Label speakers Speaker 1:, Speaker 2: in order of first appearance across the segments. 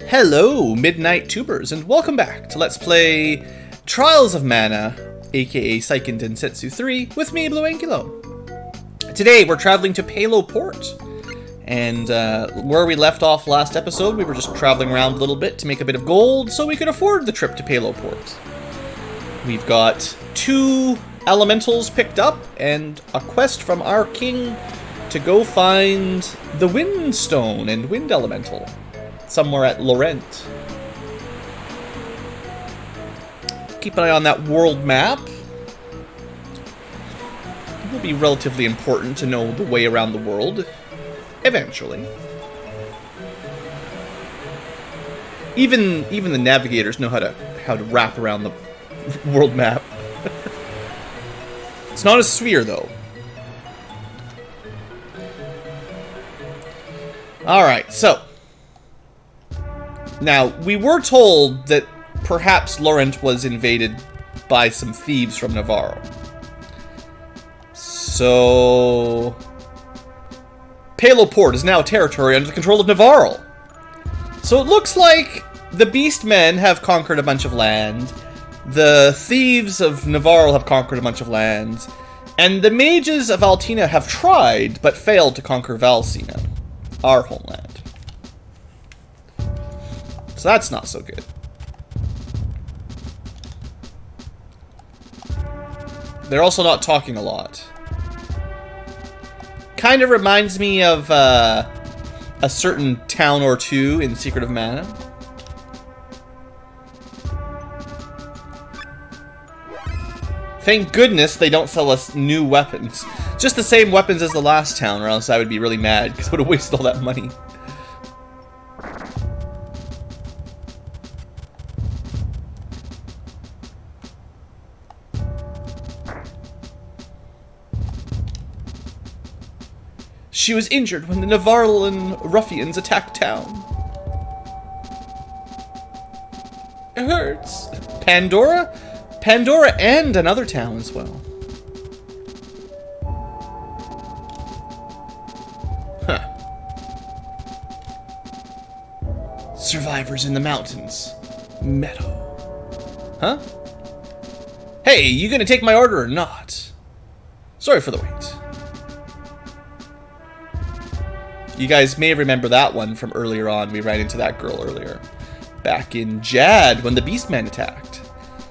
Speaker 1: Hello, Midnight Tubers, and welcome back to Let's Play Trials of Mana, aka Seiken Densetsu 3, with me, Blue Angulo. Today, we're traveling to Palo Port, and where we left off last episode, we were just traveling around a little bit to make a bit of gold so we could afford the trip to Palo Port. We've got 2 elementals picked up, and a quest from our king to go find the Windstone and Wind Elemental. Somewhere at Laurent. Keep an eye on that world map. It will be relatively important to know the way around the world. Eventually. Even the navigators know how to wrap around the world map. It's not a sphere though. Alright, so now, we were told that perhaps Laurent was invaded by some thieves from Navarro. So Palo Port is now territory under the control of Navarro. So it looks like the Beastmen have conquered a bunch of land, the thieves of Navarro have conquered a bunch of lands, and the mages of Altina have tried, but failed to conquer Valsina, our homeland. So that's not so good. They're also not talking a lot. Kind of reminds me of a certain town or two in Secret of Mana. Thank goodness they don't sell us new weapons. Just the same weapons as the last town, or else I would be really mad, because I would have wasted all that money. She was injured when the Navarran ruffians attacked town. It hurts. Pandora? Pandora and another town as well. Huh. Survivors in the mountains. Meadow. Huh? Hey, you gonna take my order or not? Sorry for the wait. You guys may remember that one from earlier on. We ran into that girl earlier. Back in Jad, when the Beastmen attacked.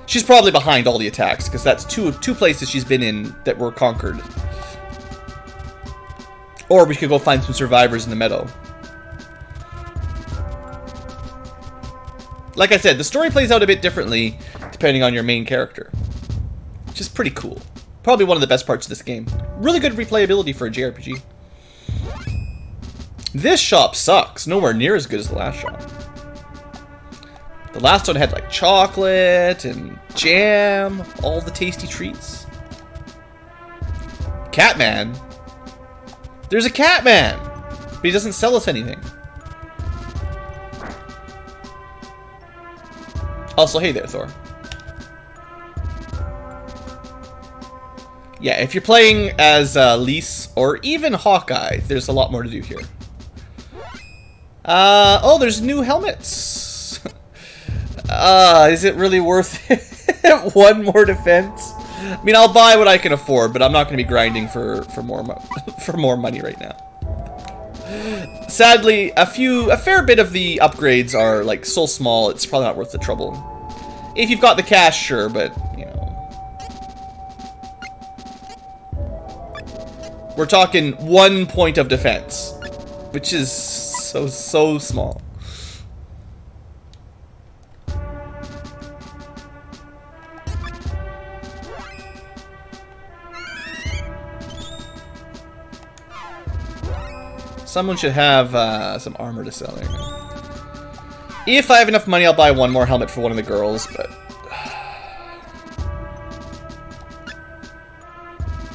Speaker 1: She's probably behind all the attacks, because that's two places she's been in that were conquered. Or we could go find some survivors in the meadow. Like I said, the story plays out a bit differently, depending on your main character. Which is pretty cool. Probably one of the best parts of this game. Really good replayability for a JRPG. This shop sucks. Nowhere near as good as the last shop. The last one had like chocolate and jam, all the tasty treats. Catman? There's a Catman! But he doesn't sell us anything. Also, hey there, Thor. Yeah, if you're playing as Lise or even Hawkeye, there's a lot more to do here. Oh, there's new helmets. Is it really worth it? 1 more defense? I mean, I'll buy what I can afford, but I'm not going to be grinding for more money right now. Sadly, a fair bit of the upgrades are like so small, it's probably not worth the trouble. If you've got the cash, sure, but you know. We're talking 1 point of defense, which is so small. Someone should have some armor to sell. There you go. If I have enough money, I'll buy 1 more helmet for one of the girls, but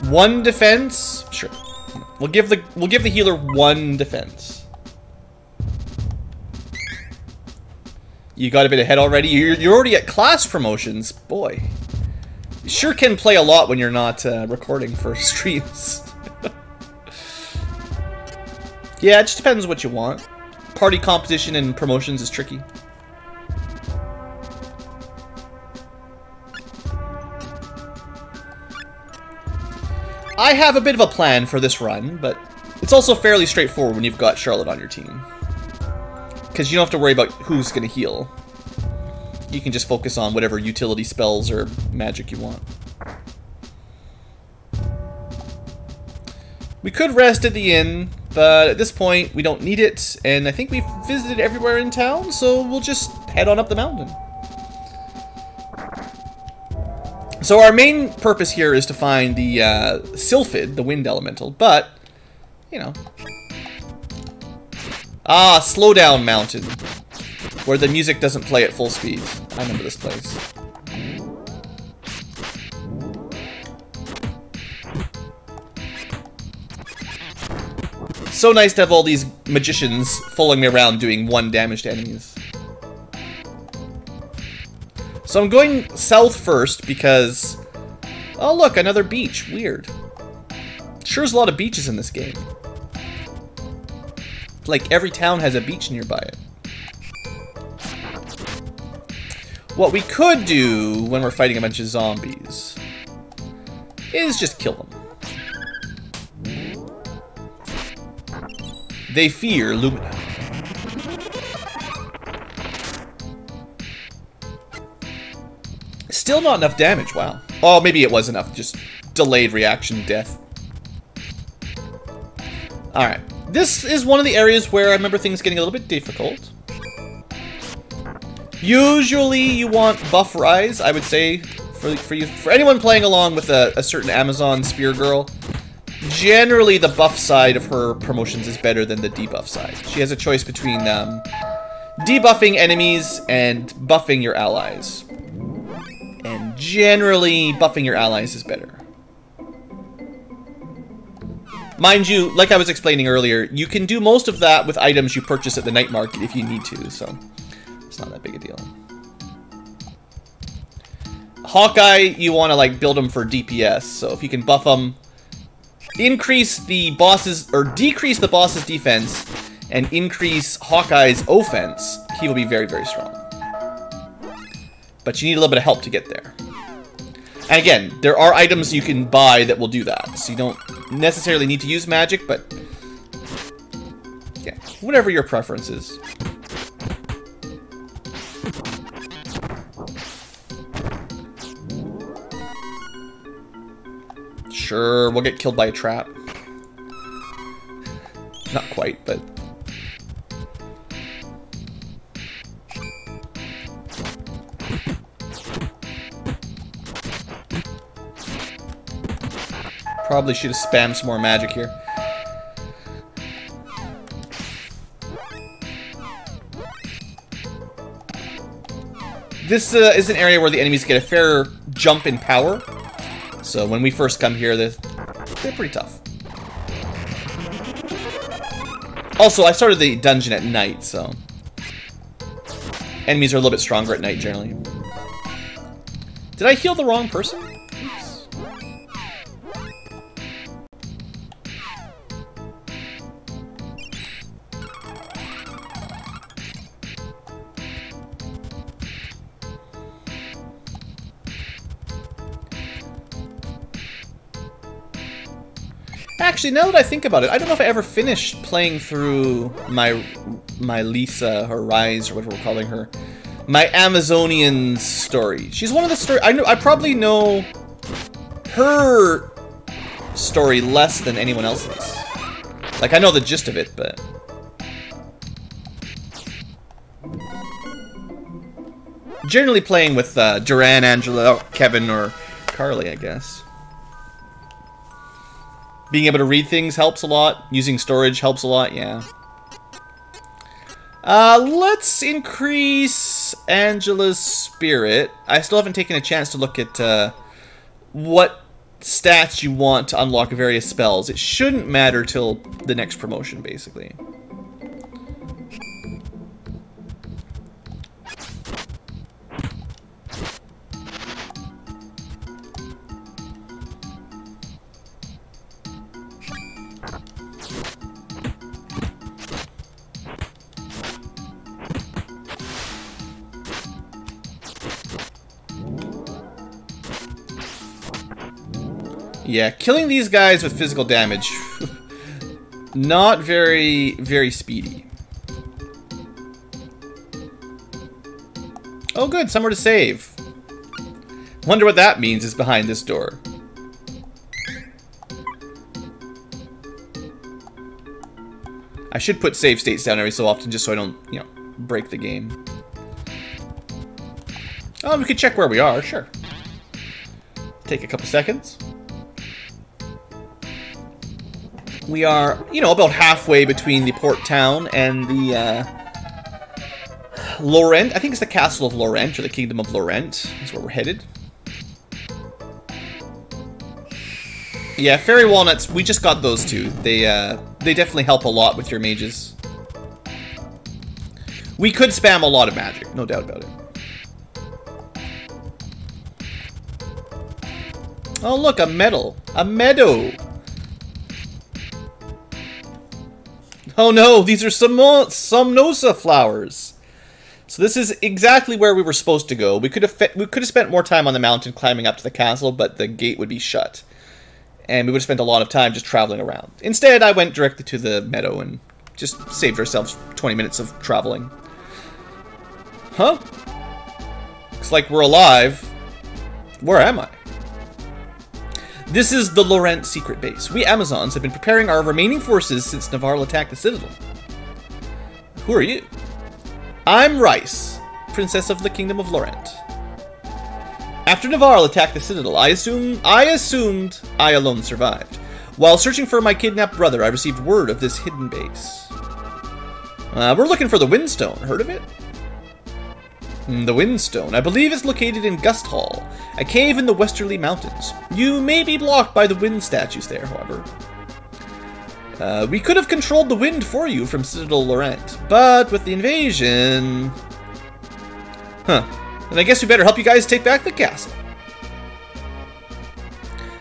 Speaker 1: 1 defense? Sure. We'll give the healer 1 defense. You got a bit ahead already? You're already at class promotions. Boy. You sure can play a lot when you're not recording for streams. Yeah, it just depends what you want. party composition and promotions is tricky. I have a bit of a plan for this run, but it's also fairly straightforward when you've got Charlotte on your team. Because you don't have to worry about who's going to heal. You can just focus on whatever utility spells or magic you want. We could rest at the inn, but at this point we don't need it, and I think we've visited everywhere in town, so we'll just head on up the mountain. So our main purpose here is to find the Sylphid, the wind elemental, but, you know. Ah, Slow Down Mountain, where the music doesn't play at full speed. I remember this place. So nice to have all these magicians following me around doing 1 damage to enemies. So I'm going south first because... Oh look, another beach. Weird. Sure there's a lot of beaches in this game. Like every town has a beach nearby it. What we could do when we're fighting a bunch of zombies is just kill them. They fear Lumina. Still not enough damage, wow. Oh, maybe it was enough, just delayed reaction death. Alright, this is one of the areas where I remember things getting a little bit difficult. Usually you want buff rise, I would say, for anyone playing along with a certain Amazon Spear Girl. Generally, the buff side of her promotions is better than the debuff side. She has a choice between debuffing enemies and buffing your allies. And generally, buffing your allies is better. Mind you, like I was explaining earlier, you can do most of that with items you purchase at the night market if you need to, so it's not that big a deal. Hawkeye, you want to like build him for DPS, so if you can buff him, increase the boss's, or decrease the boss's defense, and increase Hawkeye's offense, he will be very, very strong. But you need a little bit of help to get there. And again, there are items you can buy that will do that, so you don't necessarily need to use magic, but yeah, whatever your preference is. Sure, we'll get killed by a trap. Not quite, but... Probably should have spammed some more magic here. This is an area where the enemies get a fair jump in power. So when we first come here, they're pretty tough. Also, I started the dungeon at night, so... Enemies are a little bit stronger at night, generally. Did I heal the wrong person? Oops. Actually, now that I think about it, I don't know if I ever finished playing through my Lisa, or Rise, or whatever we're calling her. My Amazonian story. She's one of the story... I probably know her story less than anyone else's. Like, I know the gist of it, but... Generally playing with Duran, Angela, Kevin, or Carly, I guess. Being able to read things helps a lot. Using storage helps a lot, yeah. Let's increase Angela's spirit. I still haven't taken a chance to look at what stats you want to unlock various spells. It shouldn't matter till the next promotion, basically. Yeah, killing these guys with physical damage. Not very, very speedy. Oh good, somewhere to save. Wonder what that means is behind this door. I should put save states down every so often just so I don't, you know, break the game. Oh, we could check where we are, sure. Take a couple seconds. We are, you know, about halfway between the port town and the, Laurent. I think it's the castle of Laurent, or the kingdom of Laurent is where we're headed. Yeah, fairy walnuts, we just got those two. They definitely help a lot with your mages. We could spam a lot of magic, no doubt about it. Oh look, a medal. A meadow. Oh no, these are Somnosa flowers. So this is exactly where we were supposed to go. We could have spent more time on the mountain climbing up to the castle, but the gate would be shut. And we would have spent a lot of time just traveling around. Instead, I went directly to the meadow and just saved ourselves 20 minutes of traveling. Huh? Looks like we're alive. Where am I? This is the Laurent secret base. We Amazons have been preparing our remaining forces since Navarre attacked the Citadel. Who are you? I'm Rice, Princess of the Kingdom of Laurent. After Navarre attacked the Citadel, I assumed I alone survived. While searching for my kidnapped brother, I received word of this hidden base. We're looking for the Windstone. Heard of it? The Windstone. I believe it's located in Gust Hall, a cave in the Westerly Mountains. You may be blocked by the wind statues there, however. We could have controlled the wind for you from Citadel Laurent, but with the invasion... Huh. Then I guess we better help you guys take back the castle.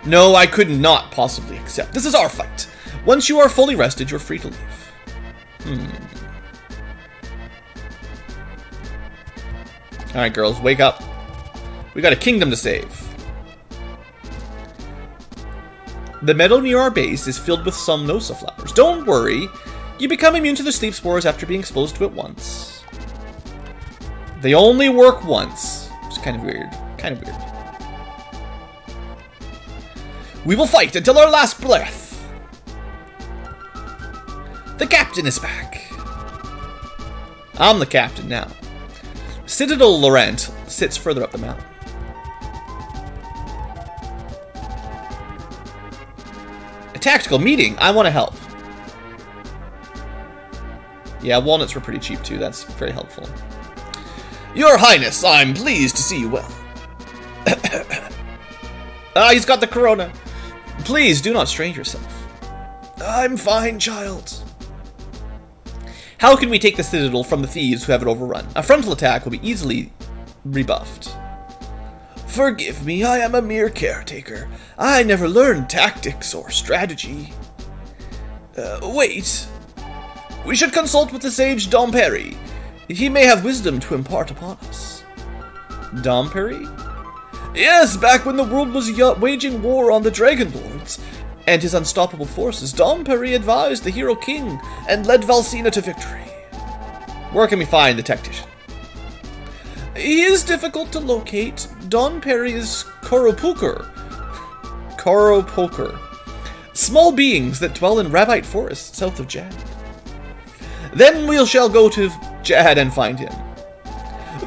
Speaker 1: No, I could not possibly accept. This is our fight. Once you are fully rested, you're free to leave. Alright, girls, wake up. We got a kingdom to save. The meadow near our base is filled with Somnosa flowers. Don't worry. You become immune to the sleep spores after being exposed to it once. They only work once. It's kind of weird. Kind of weird. We will fight until our last breath. The captain is back. I'm the captain now. Citadel Laurent sits further up the mountain. A tactical meeting. I want to help. Yeah, walnuts were pretty cheap too. That's very helpful. Your Highness, I'm pleased to see you well. He's got the corona. Please do not strain yourself. I'm fine, child. How can we take the Citadel from the thieves who have it overrun? A frontal attack will be easily rebuffed. Forgive me, I am a mere caretaker. I never learned tactics or strategy. Wait. We should consult with the sage Domperi. He may have wisdom to impart upon us. Domperi? Yes, back when the world was waging war on the Dragon Lords and his unstoppable forces, Domperi advised the hero king and led Valsina to victory. Where can we find the tactician? He is difficult to locate. Domperi is Koropuker. Small beings that dwell in Rabite Forest south of Jad. Then we shall go to Jad and find him.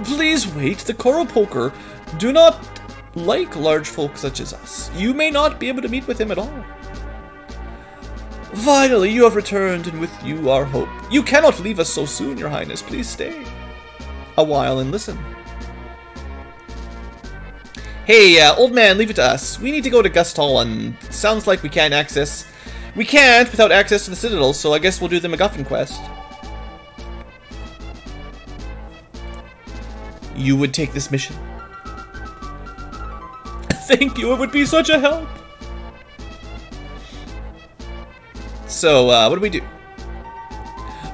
Speaker 1: Please wait, the Koropoker do not like large folk such as us. You may not be able to meet with him at all. Finally, you have returned, and with you our hope. You cannot leave us so soon, Your Highness. Please stay a while and listen. Hey, old man, leave it to us. We need to go to Gust Hall, and sounds like we can't without access to the Citadel, so I guess we'll do the Macguffin Quest. You would take this mission? Thank you, it would be such a help. So, what do we do?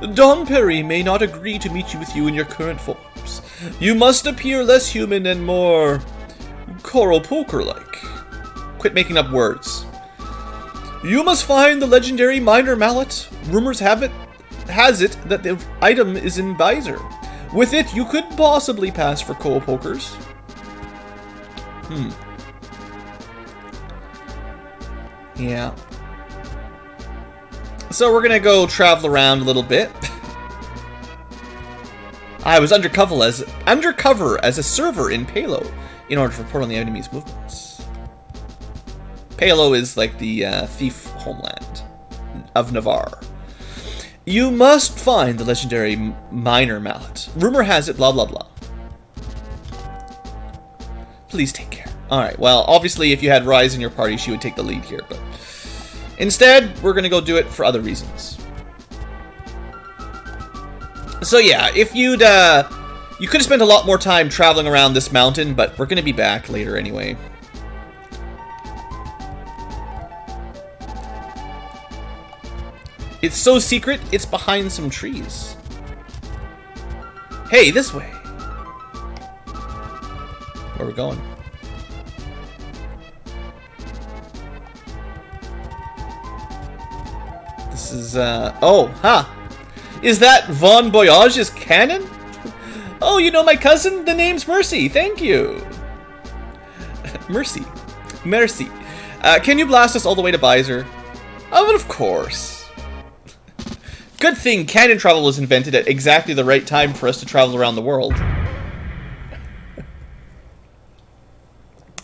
Speaker 1: Domperi may not agree to meet you with you in your current forms. You must appear less human and more Koropoker-like. Quit making up words. You must find the legendary minor mallet. Rumors has it that the item is in Visor. With it, you could possibly pass for co-pokers. Yeah. So we're gonna go travel around a little bit. I was undercover as a server in Palo in order to report on the enemy's movements. Palo is like the thief homeland of Navarre. You must find the legendary minor mallet. Rumor has it, blah blah blah. Please take care. Alright, well, obviously if you had Rise in your party, she would take the lead here, but instead, we're gonna go do it for other reasons. So yeah, if you could have spent a lot more time traveling around this mountain, but we're gonna be back later anyway. It's so secret, it's behind some trees. Hey, this way. Where are we going? This is, oh, huh. Is that Von Boyage's cannon? Oh, you know my cousin? The name's Mercy. Thank you. Mercy. Mercy. Can you blast us all the way to Visor? Oh, but of course. Good thing cannon travel was invented at exactly the right time for us to travel around the world.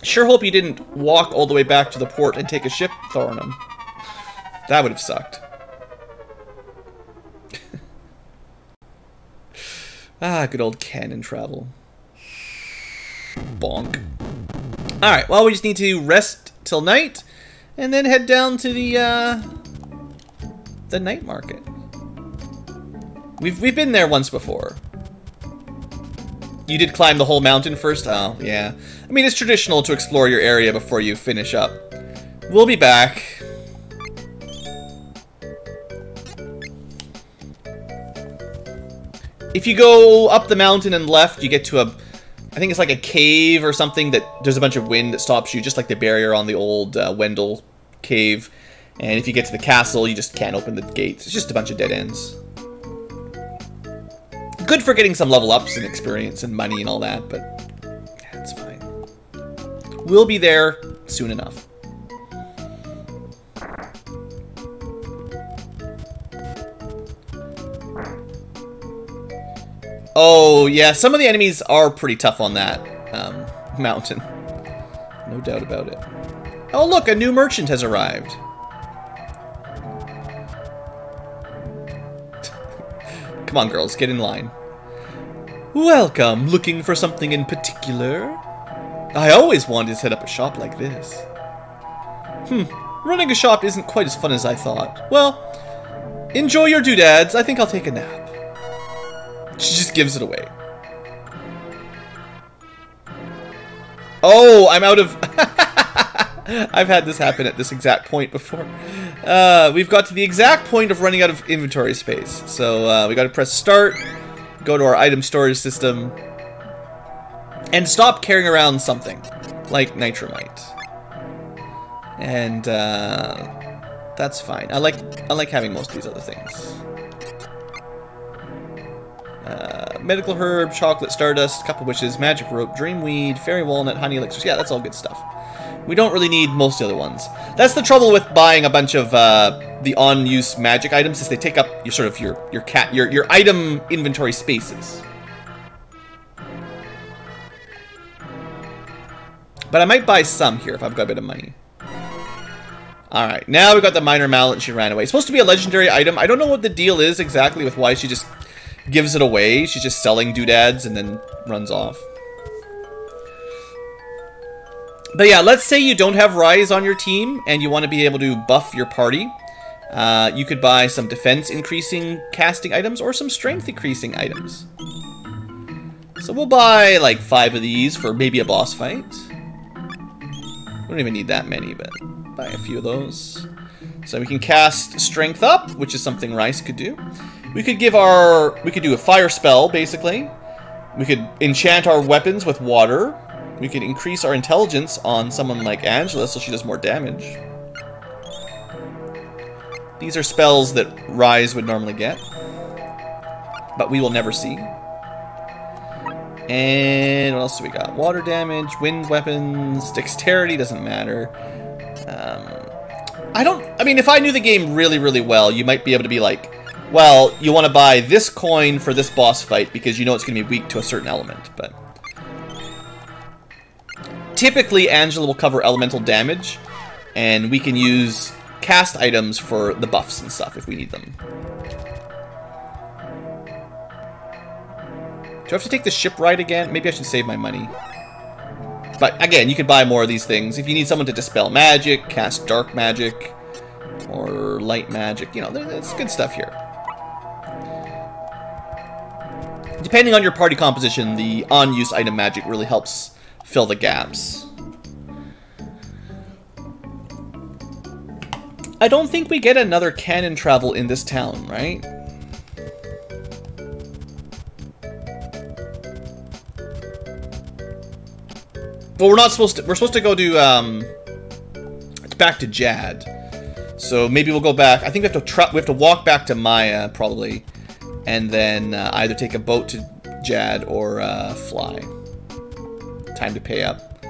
Speaker 1: Sure hope you didn't walk all the way back to the port and take a ship, Thornham. That would have sucked. Ah, good old cannon travel. Bonk. Alright, well, we just need to rest till night, and then head down to the night market. We've been there once before. You did climb the whole mountain first? Oh, yeah. I mean, it's traditional to explore your area before you finish up. We'll be back. If you go up the mountain and left, you get to I think it's like a cave or something that there's a bunch of wind that stops you, just like the barrier on the old Wendell cave. And if you get to the castle, you just can't open the gates. It's just a bunch of dead ends. Good for getting some level ups and experience and money and all that, but yeah, it's fine. We'll be there soon enough. Oh, yeah, some of the enemies are pretty tough on that mountain. No doubt about it. Oh, look, a new merchant has arrived. Come on, girls, get in line. Welcome. Looking for something in particular? I always wanted to set up a shop like this. Running a shop isn't quite as fun as I thought. Well, enjoy your doodads. I think I'll take a nap. She just gives it away. Oh, I'm out of... I've had this happen at this exact point before. We've got to the exact point of running out of inventory space. So we got to press start, go to our item storage system, and stop carrying around something like nitromite. And that's fine. I like having most of these other things. Medical herb, chocolate, stardust, cup of wishes, magic rope, dreamweed, fairy walnut, honey elixirs. Yeah, that's all good stuff. We don't really need most of the other ones. That's the trouble with buying a bunch of the on-use magic items, is they take up your sort of your item inventory spaces. But I might buy some here if I've got a bit of money. Alright, now we've got the minor mallet and she ran away. It's supposed to be a legendary item. I don't know what the deal is exactly with why she just gives it away. She's just selling doodads and then runs off. But yeah, let's say you don't have Rise on your team and you want to be able to buff your party. You could buy some defense increasing casting items or some strength increasing items. So we'll buy like 5 of these for maybe a boss fight. We don't even need that many, but buy a few of those. So we can cast strength up, which is something Rice could do. We could do a fire spell, basically. We could enchant our weapons with water. We could increase our intelligence on someone like Angela so she does more damage. These are spells that Rise would normally get, but we will never see. And what else do we got? Water damage, wind weapons, dexterity doesn't matter. I mean, if I knew the game really, really well, you might be able to be like, well, you want to buy this coin for this boss fight because you know it's going to be weak to a certain element, but... Typically, Angela will cover elemental damage, and we can use cast items for the buffs and stuff if we need them. Do I have to take the ship ride again? Maybe I should save my money. But again, you could buy more of these things. If you need someone to dispel magic, cast dark magic, or light magic, you know, there's good stuff here. Depending on your party composition, the on-use item magic really helps fill the gaps. I don't think we get another cannon travel in this town, right? Well, we're supposed to go to, back to Jad. So maybe we'll go back. I think we have to walk back to Maya, probably. And then either take a boat to Jad or fly. Time to pay up.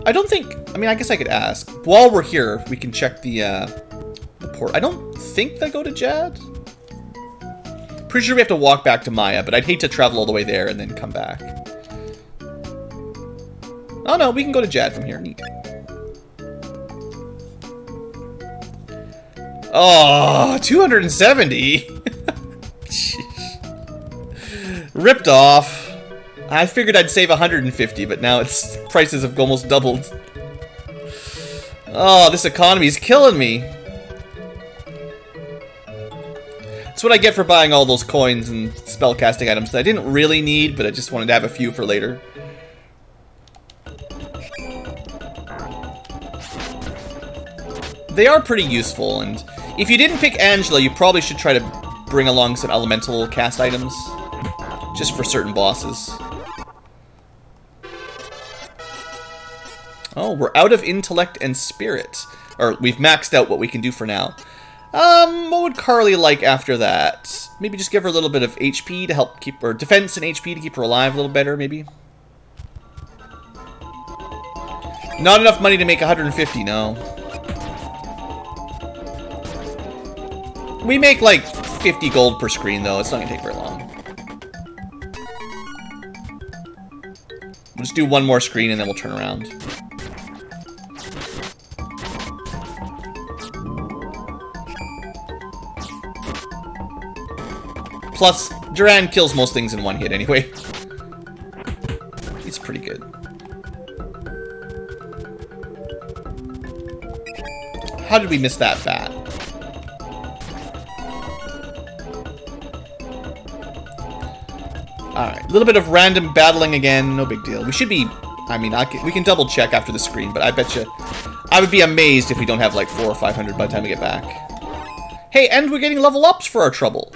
Speaker 1: I don't think... I mean, I guess I could ask. While we're here, we can check the port. I don't think they go to Jad. Pretty sure we have to walk back to Maya, but I'd hate to travel all the way there and then come back. Oh no, we can go to Jad from here. Neat. Oh, 270? Ripped off. I figured I'd save 150, but now its prices have almost doubled. Oh, this economy's killing me. That's what I get for buying all those coins and spellcasting items that I didn't really need, but I just wanted to have a few for later. They are pretty useful, and if you didn't pick Angela, you probably should try to bring along some elemental cast items. Just for certain bosses. Oh, we're out of intellect and spirit. Or, we've maxed out what we can do for now. What would Carly like after that? Maybe just give her a little bit of HP to help keep her... defense and HP to keep her alive a little better, maybe? Not enough money to make 150, no. We make like 50 gold per screen though, it's not gonna take very long. We'll just do one more screen and then we'll turn around. Plus, Duran kills most things in one hit anyway. He's pretty good. How did we miss that bat? Alright, a little bit of random battling again, no big deal. We should be, I mean, we can double check after the screen, but I bet you, I would be amazed if we don't have like 400 or 500 by the time we get back. Hey, and we're getting level ups for our trouble.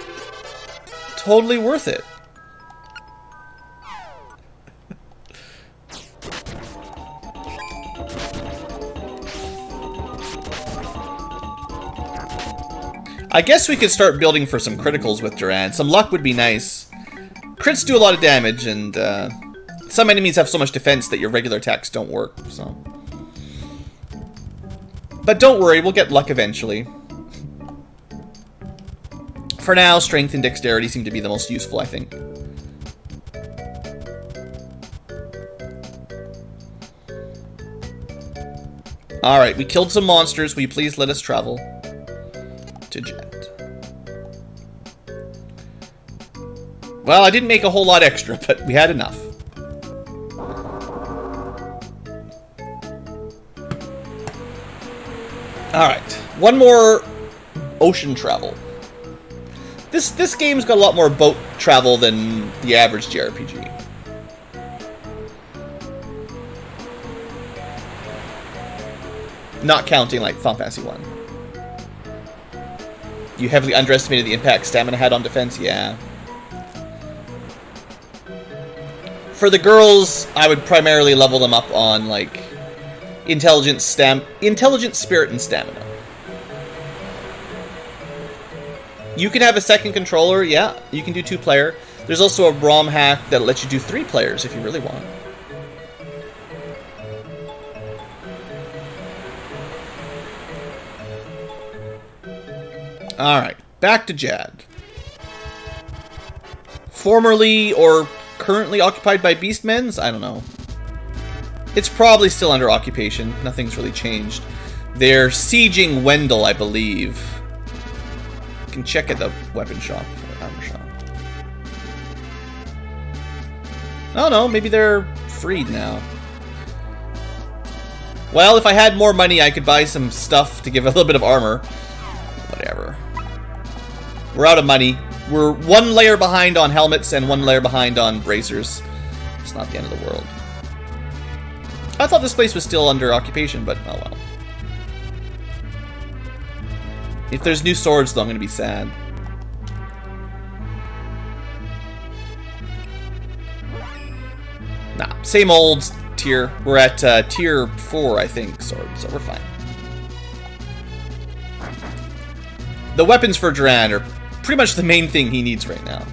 Speaker 1: Totally worth it. I guess we could start building for some criticals with Duran. Some luck would be nice. Crits do a lot of damage, and some enemies have so much defense that your regular attacks don't work, so... But don't worry, we'll get luck eventually. For now, strength and dexterity seem to be the most useful, I think. Alright, we killed some monsters. Will you please let us travel to Jet? Well, I didn't make a whole lot extra, but we had enough. Alright, one more ocean travel. This game's got a lot more boat travel than the average JRPG. Not counting, like, Final Fantasy 1. You heavily underestimated the impact stamina had on defense? Yeah. For the girls, I would primarily level them up on, like, intelligence, spirit, and stamina. You can have a second controller, yeah. You can do 2-player. There's also a ROM hack that lets you do 3 players if you really want. Alright, back to Jad. Formerly or currently occupied by Beastmen's? I don't know. It's probably still under occupation. Nothing's really changed. They're sieging Wendell, I believe. You can check at the weapon shop or armor shop. Oh no, maybe they're freed now. Well, if I had more money, I could buy some stuff to give a little bit of armor. Whatever. We're out of money. We're 1 layer behind on helmets and 1 layer behind on bracers. It's not the end of the world. I thought this place was still under occupation, but oh well. If there's new swords, though, I'm going to be sad. Nah, same old tier. We're at tier 4, I think, so we're fine. The weapons for Duran are pretty much the main thing he needs right now.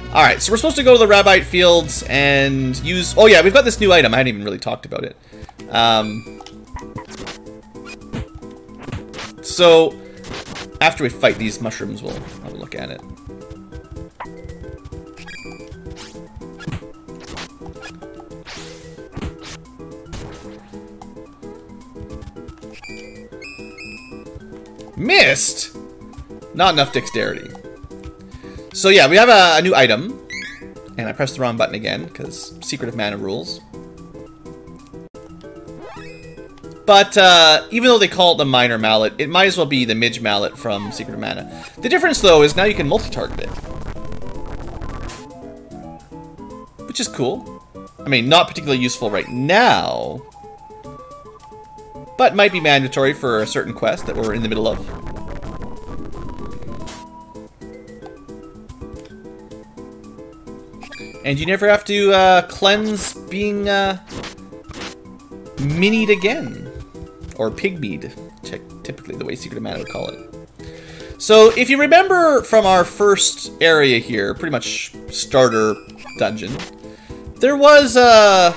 Speaker 1: Alright, so we're supposed to go to the Rabite Fields and use... Oh yeah, we've got this new item. I hadn't even really talked about it. So, after we fight these mushrooms, we'll have a look at it. Missed! Not enough dexterity. So yeah, we have a new item. And I pressed the wrong button again, because Secret of Mana rules. But even though they call it the Minor Mallet, it might as well be the Midge Mallet from Secret of Mana. The difference, though, is now you can multi-target it. Which is cool. I mean, not particularly useful right now. But might be mandatory for a certain quest that we're in the middle of. And you never have to cleanse being minied again. Or pygmied, typically the way Secret of Mana would call it. So if you remember from our first area here, pretty much starter dungeon, there was a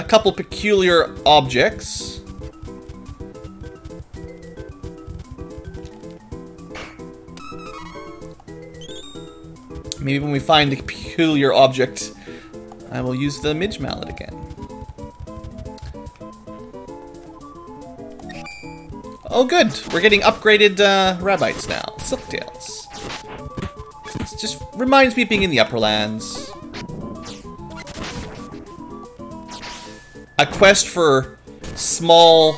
Speaker 1: couple peculiar objects. Maybe when we find the peculiar object, I will use the Midge Mallet again. Oh good, we're getting upgraded Rabites now. Silktails. It just reminds me of being in the Upper Lands. A quest for small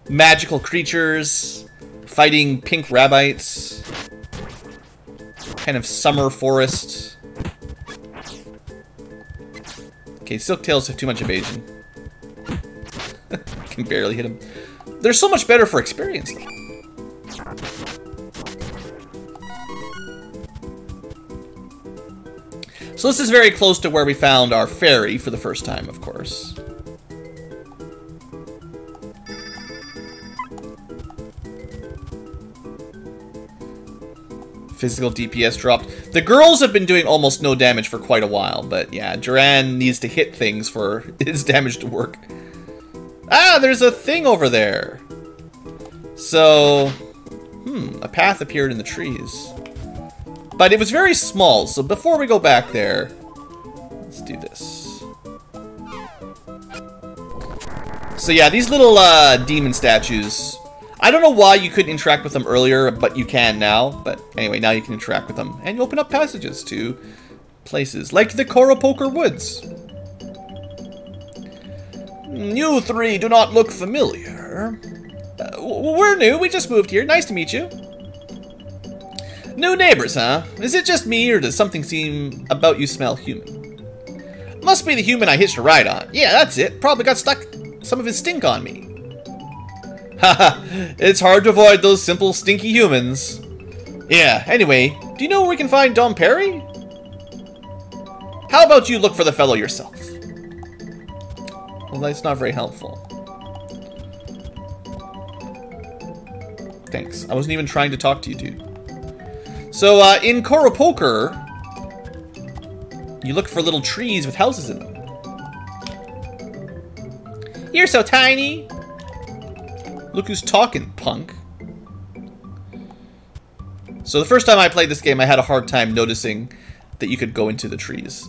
Speaker 1: magical creatures fighting pink Rabites. Kind of summer forest. Okay, Silktails have too much evasion. Can barely hit him. They're so much better for experience, though. So this is very close to where we found our fairy for the first time, of course. Physical DPS dropped. The girls have been doing almost no damage for quite a while, but yeah, Duran needs to hit things for his damage to work. Ah, there's a thing over there. So, a path appeared in the trees. But it was very small, so before we go back there, let's do this. So yeah, these little demon statues, I don't know why you couldn't interact with them earlier, but you can now. But anyway, now you can interact with them. And you open up passages to places, like the Koropoker Woods. You three do not look familiar. We're new, we just moved here. Nice to meet you. New neighbors, huh? Is it just me, or does something seem about you smell human? Must be the human I hitched a ride on. Yeah, that's it. Probably got stuck some of his stink on me. Haha, it's hard to avoid those simple, stinky humans. Yeah, anyway, do you know where we can find Dom Perry? How about you look for the fellow yourself? Well, that's not very helpful. Thanks. Thanks. I wasn't even trying to talk to you, dude. So, in Koro Poker, you look for little trees with houses in them. You're so tiny! Look who's talking, punk. So the first time I played this game, I had a hard time noticing that you could go into the trees.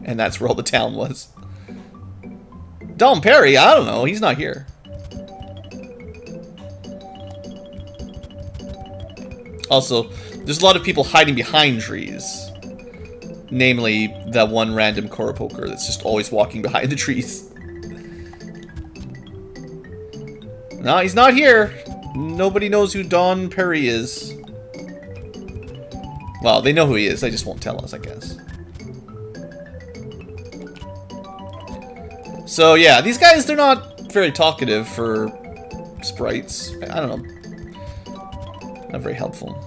Speaker 1: And that's where all the town was. Dom Perry, I don't know, he's not here. Also, there's a lot of people hiding behind trees. Namely, that one random Koro Poker that's just always walking behind the trees. No, he's not here. Nobody knows who Don Perry is. Well, they know who he is, they just won't tell us, I guess. So yeah, these guys, they're not very talkative for sprites. I don't know. Not very helpful.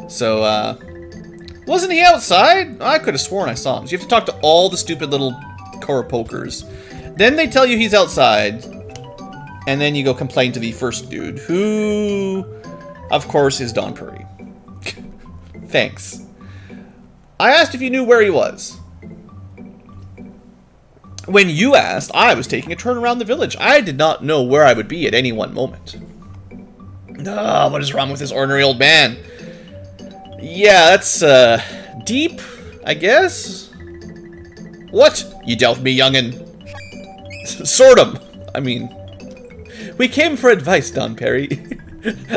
Speaker 1: So, wasn't he outside? I could have sworn I saw him. So you have to talk to all the stupid little Koro Pokers. Then they tell you he's outside. And then you go complain to the first dude, who, of course, is Don Perry. Thanks. I asked if you knew where he was. When you asked, I was taking a turn around the village. I did not know where I would be at any one moment. Ah, what is wrong with this ornery old man? Yeah, that's, deep, I guess? What? You doubt me, young'un? Sort of. I mean, we came for advice, Don Perry.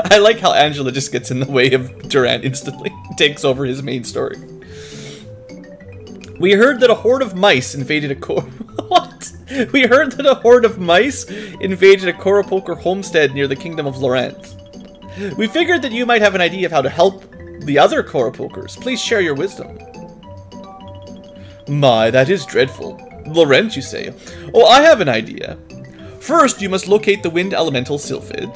Speaker 1: I like how Angela just gets in the way of Durant instantly. Takes over his main story. We heard that a horde of mice invaded a What? We heard that a horde of mice invaded a Koro Poker homestead near the kingdom of Laurent. We figured that you might have an idea of how to help the other Koro Pokers. Please share your wisdom. My, that is dreadful. Laurent, you say? Oh, I have an idea. First, you must locate the wind elemental Sylphid.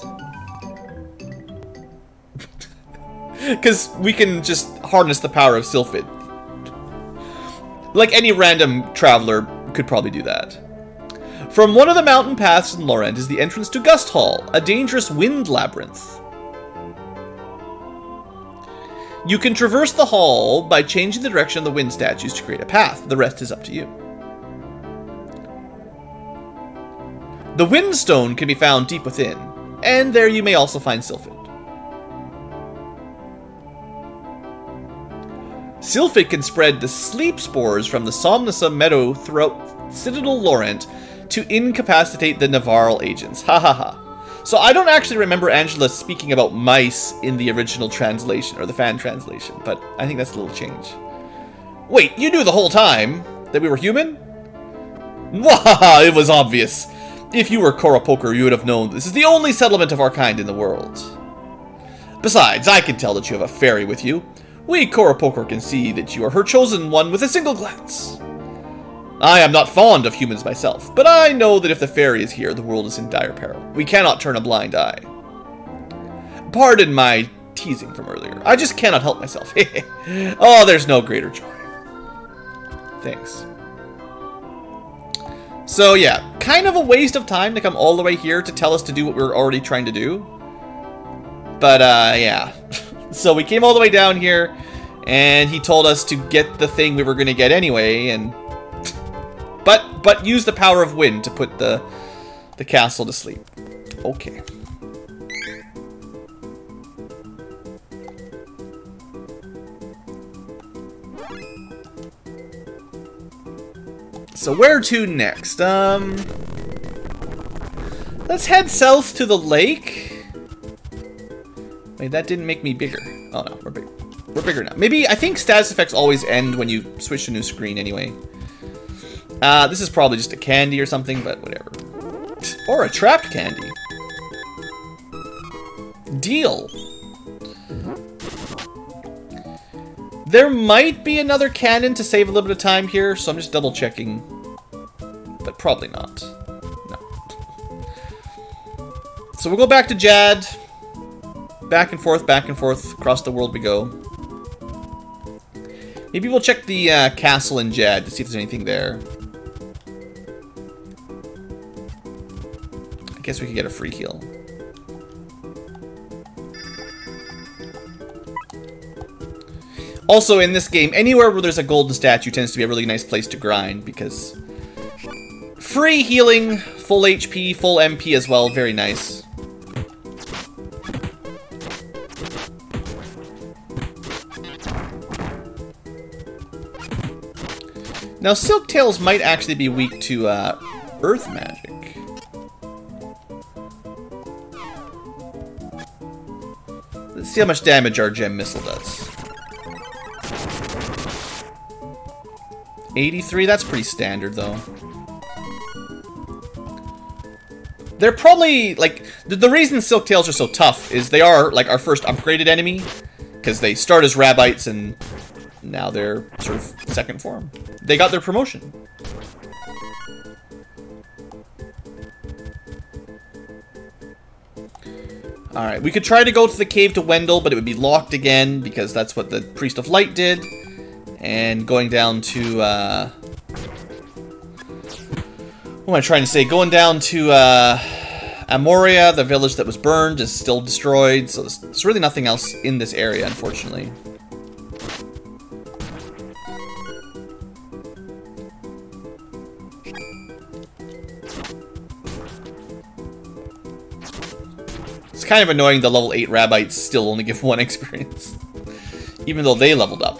Speaker 1: Because we can just harness the power of Sylphid. Like any random traveler could probably do that. From one of the mountain paths in Laurent is the entrance to Gust Hall, a dangerous wind labyrinth. You can traverse the hall by changing the direction of the wind statues to create a path. The rest is up to you. The Windstone can be found deep within, and there you may also find Sylphid. Sylphid can spread the sleep spores from the Somnasa meadow throughout Citadel Laurent to incapacitate the Navarral agents. Ha ha ha. So I don't actually remember Angela speaking about mice in the original translation, or the fan translation, but I think that's a little change. Wait, you knew the whole time that we were human? Wahaha, it was obvious. If you were Koro Poker, you would have known this is the only settlement of our kind in the world. Besides, I can tell that you have a fairy with you. We Koro Poker can see that you are her chosen one with a single glance. I am not fond of humans myself, but I know that if the fairy is here, the world is in dire peril. We cannot turn a blind eye. Pardon my teasing from earlier. I just cannot help myself. Oh, there's no greater joy. Thanks. So yeah, kind of a waste of time to come all the way here to tell us to do what we were already trying to do. But yeah. So we came all the way down here, and he told us to get the thing we were going to get anyway, and but use the power of wind to put the castle to sleep. Okay. So where to next? Let's head south to the lake. Wait, that didn't make me bigger. Oh no, we're big. We're bigger now. Maybe, I think status effects always end when you switch to a new screen anyway. This is probably just a candy or something, but whatever. Or a trapped candy. Deal. There might be another cannon to save a little bit of time here, so I'm just double checking. But probably not. No. So we'll go back to Jad. Back and forth, across the world we go. Maybe we'll check the castle in Jad to see if there's anything there. I guess we could get a free heal. Also, in this game, anywhere where there's a golden statue tends to be a really nice place to grind, because free healing, full HP, full MP as well, very nice. Now, Silktails might actually be weak to earth magic. Let's see how much damage our gem missile does. 83, that's pretty standard though. They're probably, like, the reason Silktails are so tough is they are, like, our first upgraded enemy. Because they start as Rabites and now they're sort of second form. They got their promotion. Alright, we could try to go to the cave to Wendell, but it would be locked again, because that's what the Priest of Light did. And going down to, what am I trying to say? Going down to, Amoria, the village that was burned, is still destroyed, so there's really nothing else in this area, unfortunately. It's kind of annoying the level 8 Rabites still only give 1 experience. Even though they leveled up.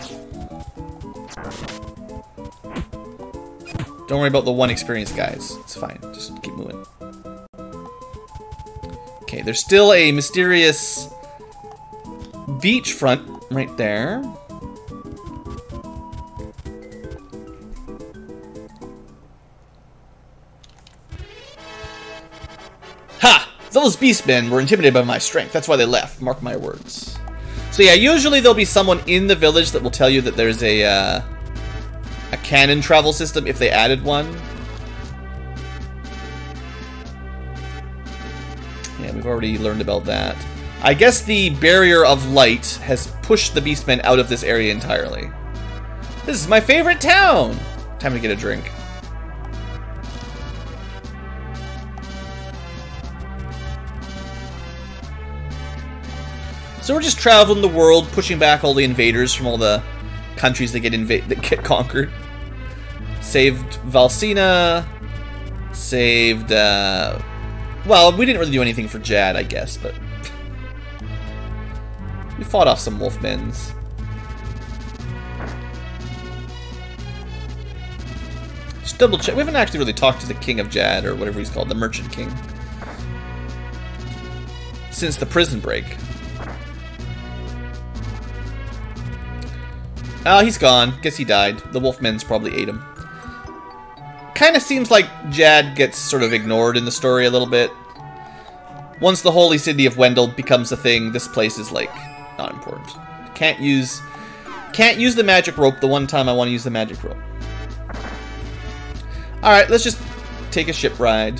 Speaker 1: Don't worry about the 1 experience, guys. It's fine. Just keep moving. Okay, there's still a mysterious beachfront right there. Ha! Those beastmen were intimidated by my strength. That's why they left. Mark my words. So yeah, usually there'll be someone in the village that will tell you that there's a cannon travel system if they added one. Yeah, we've already learned about that. I guess the barrier of light has pushed the beastmen out of this area entirely. This is my favorite town! Time to get a drink. So we're just traveling the world, pushing back all the invaders from all the countries that get conquered. Saved Valsina. Saved, well, we didn't really do anything for Jad, I guess, but we fought off some wolfmens. Just double check. We haven't actually really talked to the King of Jad, or whatever he's called, the Merchant King, since the prison break. Oh, he's gone. Guess he died. The wolfmen's probably ate him. Kind of seems like Jad gets sort of ignored in the story a little bit. Once the holy city of Wendell becomes a thing, this place is, like, not important. Can't use the magic rope the one time I want to use the magic rope. Alright, let's just take a ship ride.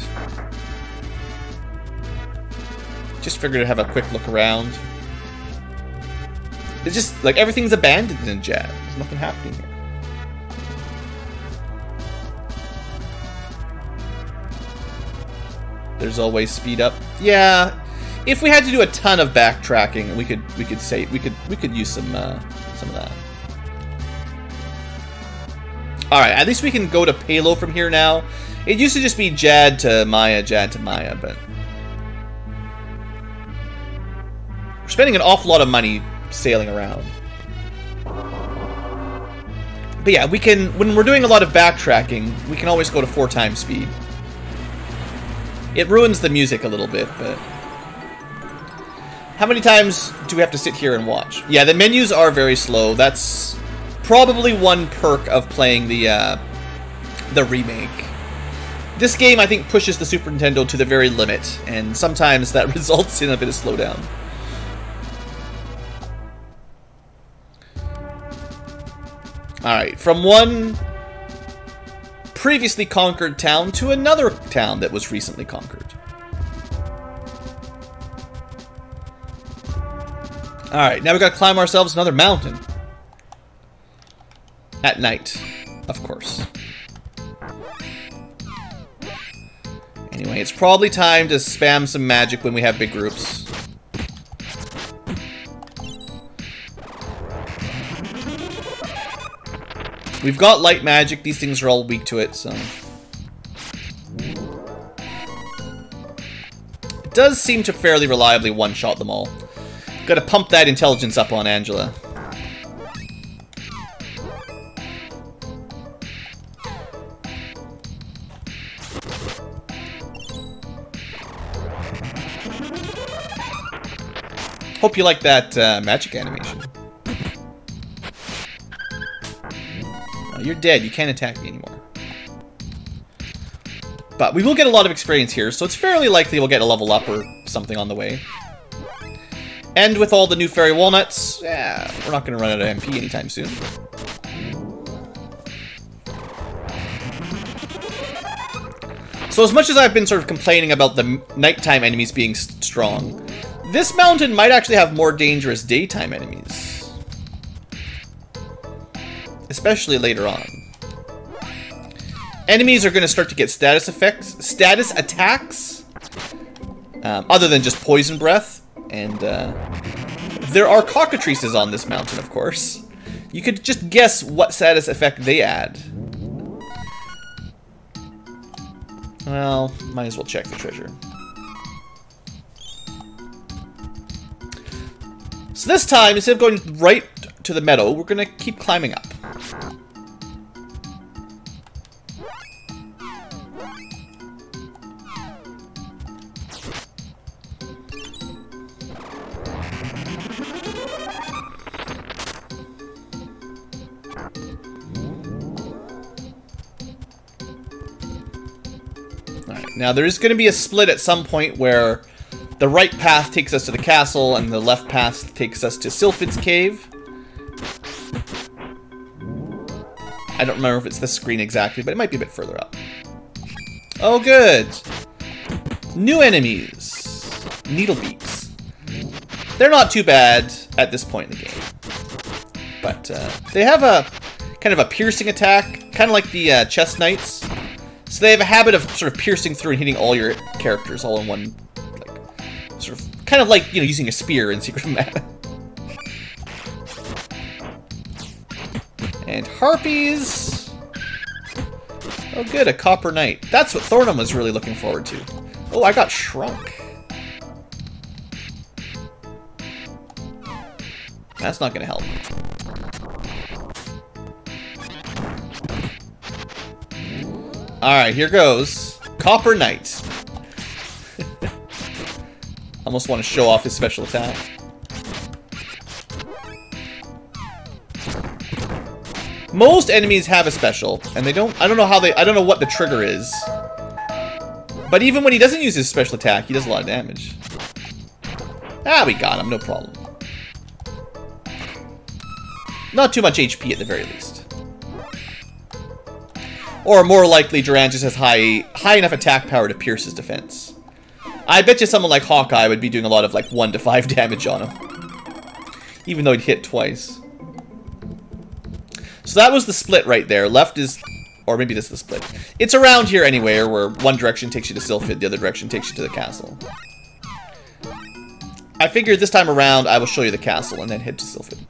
Speaker 1: Just figured to have a quick look around. It's just, like, everything's abandoned in Jad. There's nothing happening here. There's always speed up. Yeah, if we had to do a ton of backtracking, we could use some of that. All right, at least we can go to Palo from here now. It used to just be Jad to Maya, but we're spending an awful lot of money sailing around. But yeah, we can, when we're doing a lot of backtracking, we can always go to 4 times speed. It ruins the music a little bit, but how many times do we have to sit here and watch? Yeah, the menus are very slow. That's probably one perk of playing the remake. This game, I think, pushes the Super Nintendo to the very limit, and sometimes that results in a bit of slowdown. Alright, from one previously conquered town to another town that was recently conquered. Alright, now we gotta climb ourselves another mountain. At night, of course. Anyway, it's probably time to spam some magic when we have big groups. We've got light magic. These things are all weak to it, so... It does seem to fairly reliably one-shot them all. Gotta pump that intelligence up on Angela. Hope you like that magic animation. Oh, you're dead. You can't attack me anymore. But we will get a lot of experience here, so it's fairly likely we'll get a level up or something on the way. And with all the new fairy walnuts, yeah, we're not going to run out of MP anytime soon. So as much as I've been sort of complaining about the nighttime enemies being strong, this mountain might actually have more dangerous daytime enemies. Especially later on. Enemies are going to start to get status attacks, other than just poison breath. And there are cockatrices on this mountain, of course. You could just guess what status effect they add. Well, might as well check the treasure. So this time, instead of going right to the meadow, we're going to keep climbing up. Alright, now there is going to be a split at some point where the right path takes us to the castle, and the left path takes us to Sylphid's cave. I don't remember if it's this screen exactly, but it might be a bit further up. Oh, good! New enemies. Needlebeaks. They're not too bad at this point in the game. But they have a kind of a piercing attack, kind of like the chest knights. So they have a habit of sort of piercing through and hitting all your characters all in one... Sort of, kind of like, you know, using a spear in Secret of Mana. And harpies. Oh, good, a copper knight. That's what Thornham was really looking forward to. Oh, I got shrunk. That's not going to help. Alright, here goes. Copper knight. Almost want to show off his special attack. Most enemies have a special, and they don't... I don't know how they... I don't know what the trigger is. But even when he doesn't use his special attack, he does a lot of damage. Ah, we got him. No problem. Not too much HP at the very least. Or more likely, Duran just has high enough attack power to pierce his defense. I bet you someone like Hawkeye would be doing a lot of like 1 to 5 damage on him. Even though he'd hit twice. So that was the split right there. Left is... Or maybe this is the split. It's around here anywhere, where one direction takes you to Sylphid, the other direction takes you to the castle. I figured this time around I will show you the castle and then head to Sylphid.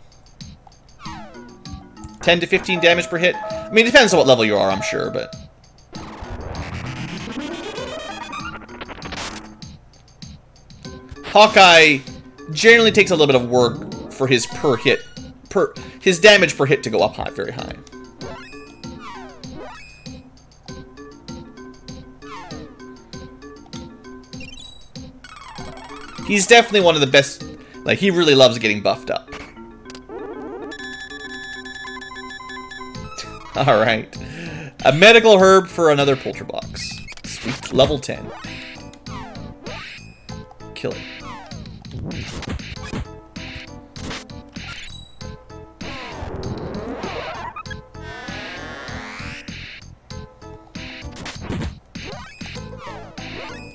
Speaker 1: 10 to 15 damage per hit. I mean, it depends on what level you are, I'm sure, but... Hawkeye generally takes a little bit of work for his his damage per hit to go up high, very high. He's definitely one of the best, like, he really loves getting buffed up. Alright. A medical herb for another Polterbox. Sweet. Level 10. Kill it.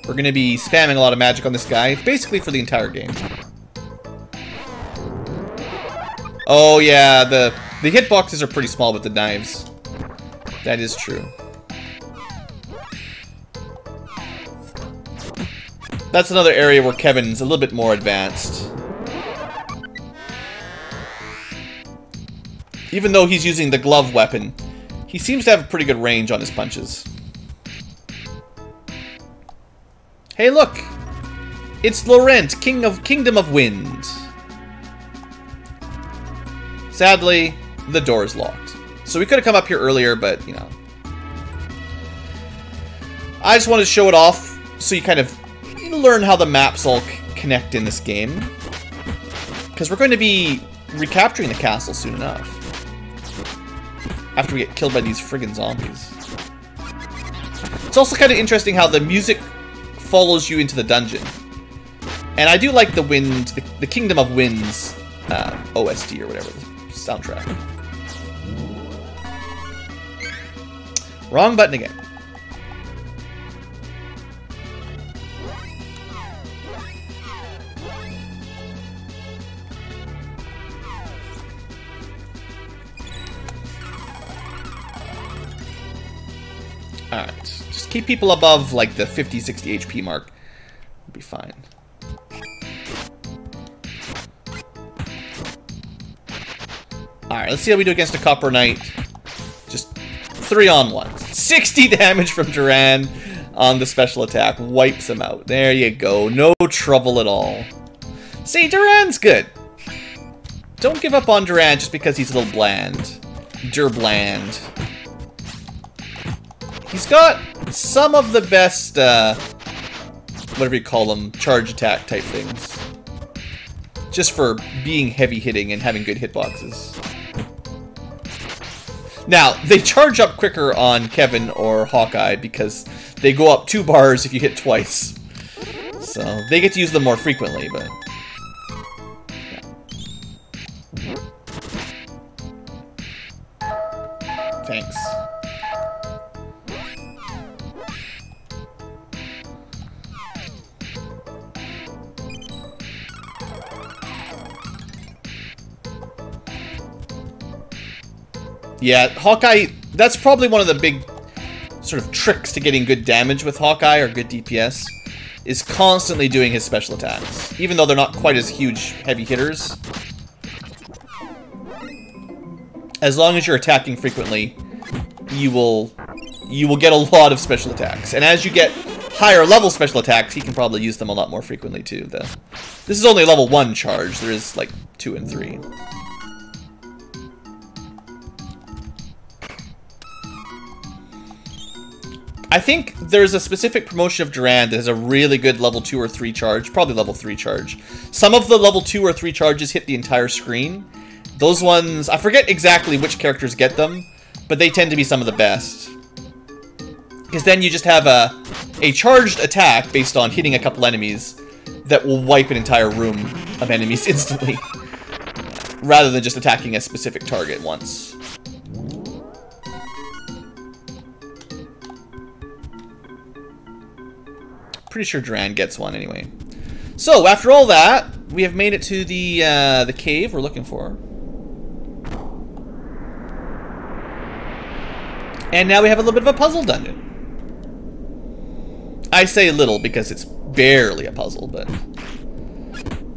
Speaker 1: We're going to be spamming a lot of magic on this guy, basically for the entire game. Oh yeah, the hitboxes are pretty small with the knives. That is true. That's another area where Kevin's a little bit more advanced. Even though he's using the glove weapon, He seems to have a pretty good range on his punches. Hey, look! It's Laurent, Kingdom of Wind. Sadly, the door's locked. So we could have come up here earlier, but, you know. I just wanted to show it off so you kind of learn how the maps all connect in this game. Because we're going to be recapturing the castle soon enough. After we get killed by these friggin' zombies. It's also kind of interesting how the music follows you into the dungeon. And I do like the the Kingdom of Winds OST or whatever, the soundtrack. Wrong button again. Alright, just keep people above like the 50, 60 HP mark. We'll be fine. Alright, let's see how we do against a Copper Knight. Just 3-on-1. 60 damage from Duran on the special attack. Wipes him out. There you go. No trouble at all. See, Duran's good. Don't give up on Duran just because he's a little bland. Bland. He's got some of the best, whatever you call them, charge attack type things. Just for being heavy hitting and having good hitboxes. Now, they charge up quicker on Kevin or Hawkeye because they go up 2 bars if you hit twice. So, they get to use them more frequently, but... yeah. Thanks. Yeah, Hawkeye, that's probably one of the big sort of tricks to getting good damage with Hawkeye, or good DPS, is constantly doing his special attacks. Even though they're not quite as huge heavy hitters. As long as you're attacking frequently, you will get a lot of special attacks. And as you get higher level special attacks, he can probably use them a lot more frequently too. This is only level 1 charge, there is like 2 and 3. I think there's a specific promotion of Duran that has a really good level 2 or 3 charge, probably level 3 charge. Some of the level 2 or 3 charges hit the entire screen. Those ones, I forget exactly which characters get them, but they tend to be some of the best. Because then you just have a charged attack based on hitting a couple enemies that will wipe an entire room of enemies instantly. Rather than just attacking a specific target once. Pretty sure Duran gets one anyway. So, after all that, we have made it to the cave we're looking for. And now we have a little bit of a puzzle dungeon. I say little because it's barely a puzzle, but...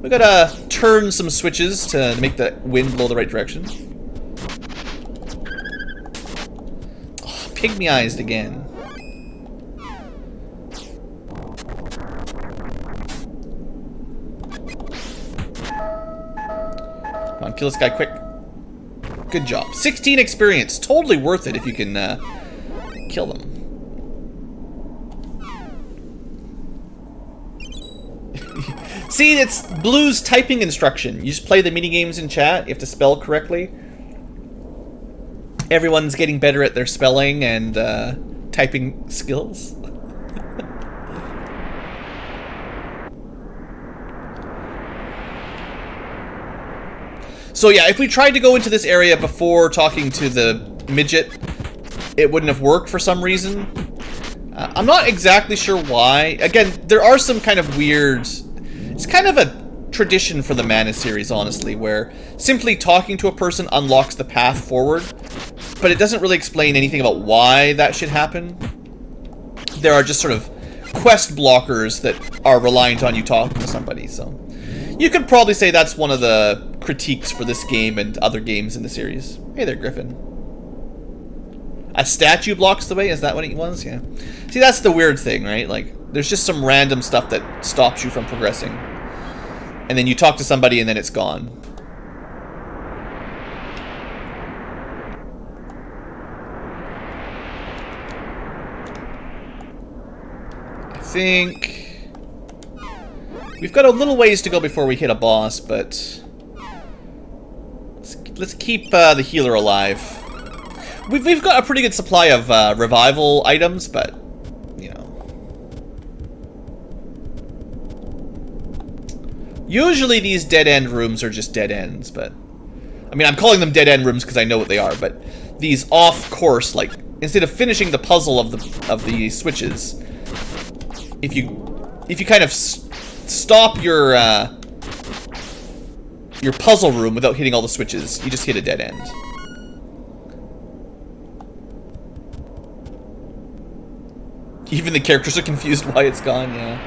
Speaker 1: we gotta turn some switches to make the wind blow the right direction. Oh, pygmy-eyed again. Come on, kill this guy quick. Good job. 16 experience. Totally worth it if you can kill them. See, it's Blue's typing instruction. You just play the minigames in chat. You have to spell correctly. Everyone's getting better at their spelling and typing skills. So yeah, if we tried to go into this area before talking to the midget, it wouldn't have worked for some reason. I'm not exactly sure why. Again, there are some kind of weird... it's kind of a tradition for the Mana series, honestly, where simply talking to a person unlocks the path forward, but it doesn't really explain anything about why that should happen. There are just sort of quest blockers that are reliant on you talking to somebody, so... you could probably say that's one of the critiques for this game and other games in the series. Hey there, Griffin. A statue blocks the way? Is that what it was? Yeah. See, that's the weird thing, right? Like, there's just some random stuff that stops you from progressing. And then you talk to somebody and then it's gone. I think we've got a little ways to go before we hit a boss, but let's keep the healer alive. We've got a pretty good supply of revival items, but you know, usually these dead end rooms are just dead ends. But I mean, I'm calling them dead end rooms because I know what they are. But these off course, like instead of finishing the puzzle of the switches, if you kind of stop your puzzle room without hitting all the switches, you just hit a dead end. Even the characters are confused why it's gone, yeah.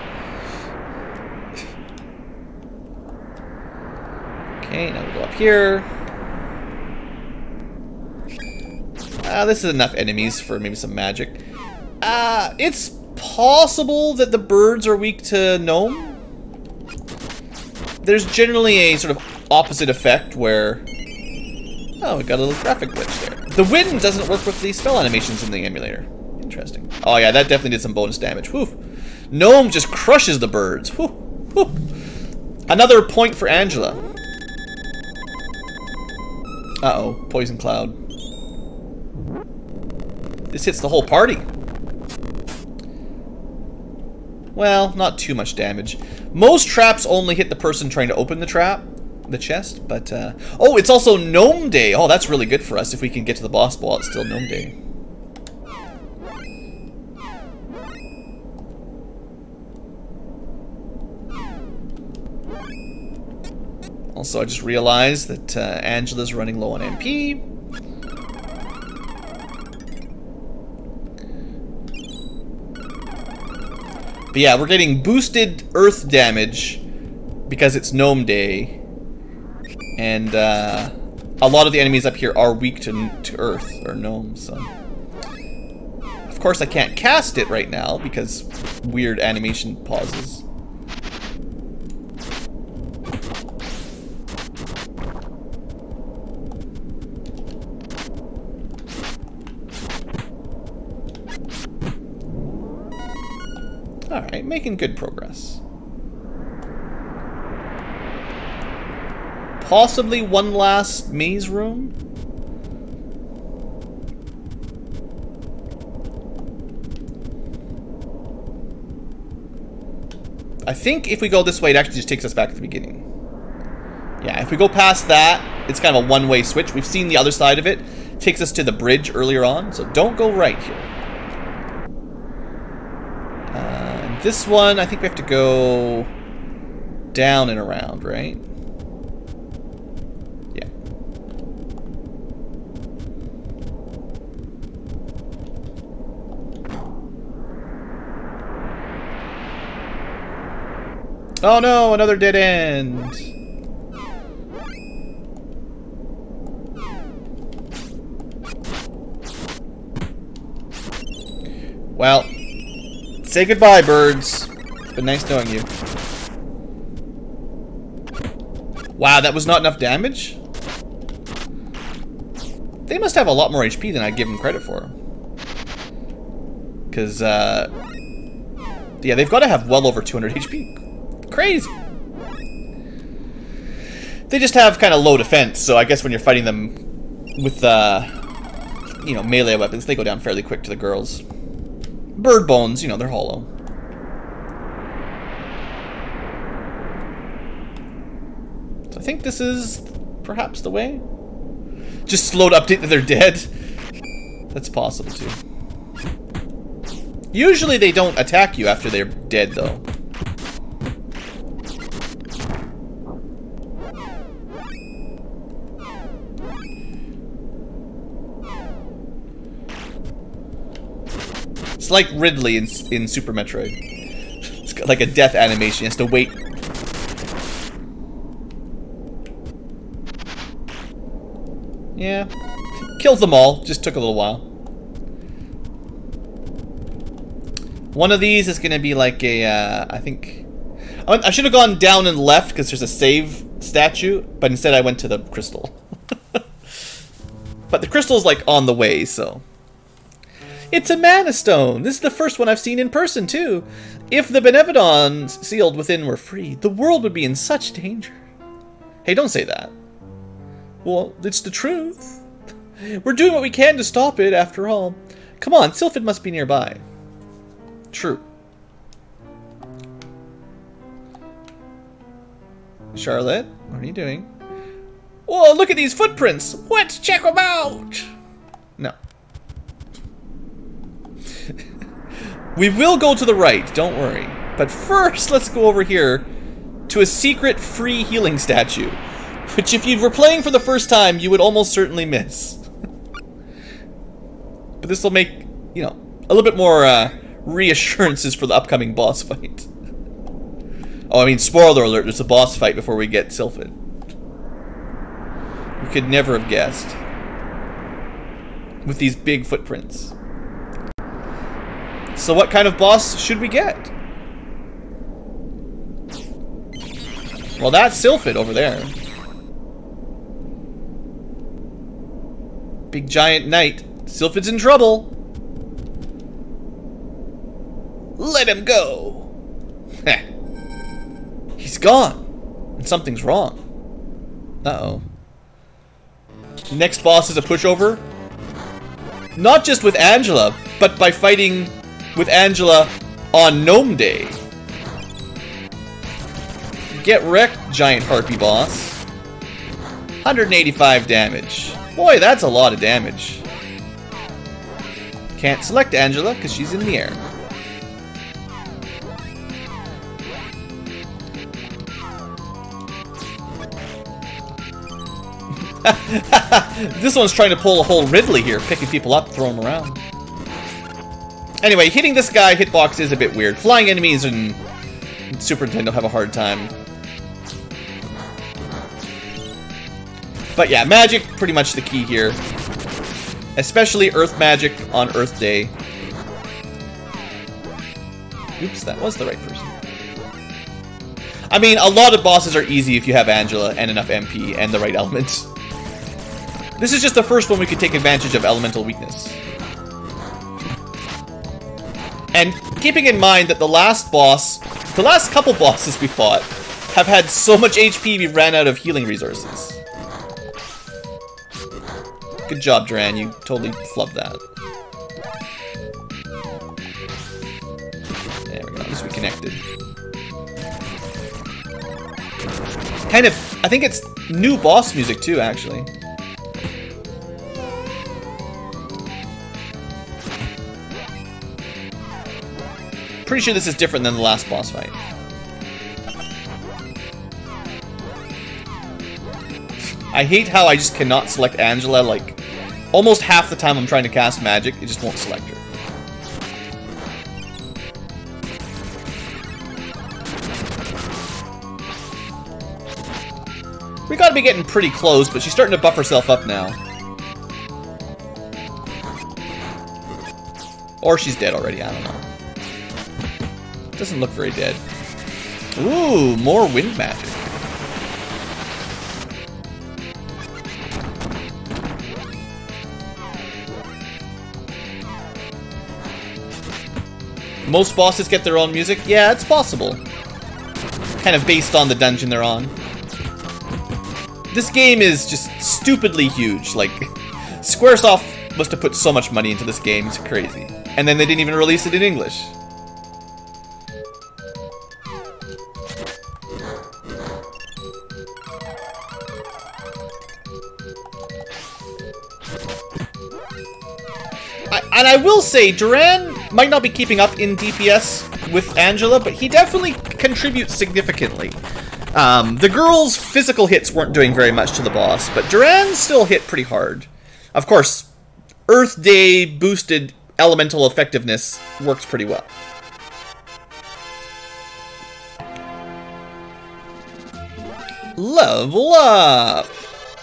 Speaker 1: Okay, now we go up here. This is enough enemies for maybe some magic. It's possible that the birds are weak to gnome. There's generally a sort of opposite effect where... Oh, we got a little graphic glitch there. The wind doesn't work with the spell animations in the emulator. Interesting. Oh yeah, that definitely did some bonus damage. Whew. Gnome just crushes the birds. Whew. Whew. Another point for Angela. Uh-oh, poison cloud. This hits the whole party. Well, not too much damage. Most traps only hit the person trying to open the trap, the chest, but oh, it's also Gnome Day. Oh, that's really good for us if we can get to the boss while it's still Gnome Day. Also, I just realized that Angela's running low on MP. But yeah, we're getting boosted earth damage because it's Gnome Day. And a lot of the enemies up here are weak to earth, or gnomes, so... Of course, I can't cast it right now because weird animation pauses. Alright, making good progress. Possibly one last maze room? I think if we go this way, it actually just takes us back to the beginning. Yeah, if we go past that, it's kind of a one-way switch. We've seen the other side of it. It takes us to the bridge earlier on, so don't go right here. This one, I think we have to go down and around, right? Yeah. Oh no, another dead end. Well, say goodbye, birds. It's been nice knowing you. Wow, that was not enough damage? They must have a lot more HP than I give them credit for. Because, yeah, they've got to have well over 200 HP. Crazy. They just have kind of low defense, so I guess when you're fighting them with, you know, melee weapons, they go down fairly quick to the girls. Bird bones, you know, they're hollow. So I think this is perhaps the way. Just slow to update that they're dead. That's possible too. Usually they don't attack you after they're dead though. It's like Ridley in Super Metroid. It's got like a death animation. He has to wait. Yeah. Killed them all. Just took a little while. One of these is going to be like a, I think... I should have gone down and left because there's a save statue, but instead I went to the crystal. But the crystal's like on the way, so... It's a mana stone! This is the first one I've seen in person, too! If the Benevodons sealed within were free, the world would be in such danger. Hey, don't say that. Well, it's the truth. We're doing what we can to stop it, after all. Come on, Sylphid must be nearby. True. Charlotte, what are you doing? Whoa, look at these footprints! Let's check them out! No. We will go to the right, don't worry. But first, let's go over here to a secret free healing statue, which if you were playing for the first time, you would almost certainly miss. But this will make, you know, a little bit more reassurances for the upcoming boss fight. Oh, I mean, spoiler alert, there's a boss fight before we get Sylphid. We could never have guessed. With these big footprints. So what kind of boss should we get? Well, that's Sylphid over there. Big giant knight. Sylphid's in trouble. Let him go. Heh. He's gone. And something's wrong. Uh-oh. Next boss is a pushover. Not just with Angela, but by fighting with Angela on Gnome Day. Get wrecked, giant harpy boss. 185 damage. Boy, that's a lot of damage. Can't select Angela because she's in the air. This one's trying to pull a whole Ridley here, picking people up, throwing them around. Anyway, hitting this guy hitbox is a bit weird. Flying enemies and Super Nintendo have a hard time. But yeah, magic, pretty much the key here. Especially Earth magic on Earth Day. Oops, that was the right person. I mean, a lot of bosses are easy if you have Angela and enough MP and the right elements. This is just the first one we could take advantage of elemental weakness. And keeping in mind that the last couple bosses we fought have had so much HP we ran out of healing resources. Good job, Duran, you totally flubbed that. There we go, at least we connected. Kind of, I think it's new boss music too, actually. Pretty sure this is different than the last boss fight. I hate how I just cannot select Angela, like, almost half the time I'm trying to cast magic, it just won't select her. We gotta be getting pretty close, but she's starting to buff herself up now. Or she's dead already, I don't know. Doesn't look very dead. Ooh, more wind magic. Most bosses get their own music? Yeah, it's possible. Kind of based on the dungeon they're on. This game is just stupidly huge. Like, Squaresoft must have put so much money into this game, it's crazy. And then they didn't even release it in English. And I will say, Duran might not be keeping up in DPS with Angela, but he definitely contributes significantly. The girl's physical hits weren't doing very much to the boss, but Duran still hit pretty hard. Of course, Earth Day boosted elemental effectiveness works pretty well. Level up!